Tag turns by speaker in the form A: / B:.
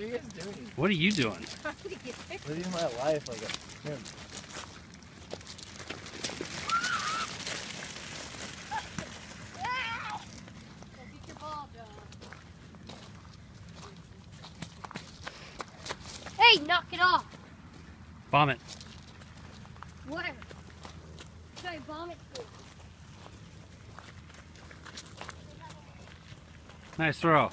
A: What are you guys doing?
B: What are you doing?
A: Living my life like a pimp.
C: Hey, knock it off.
B: Vomit.
C: Where? Should I vomit to?
B: Nice throw.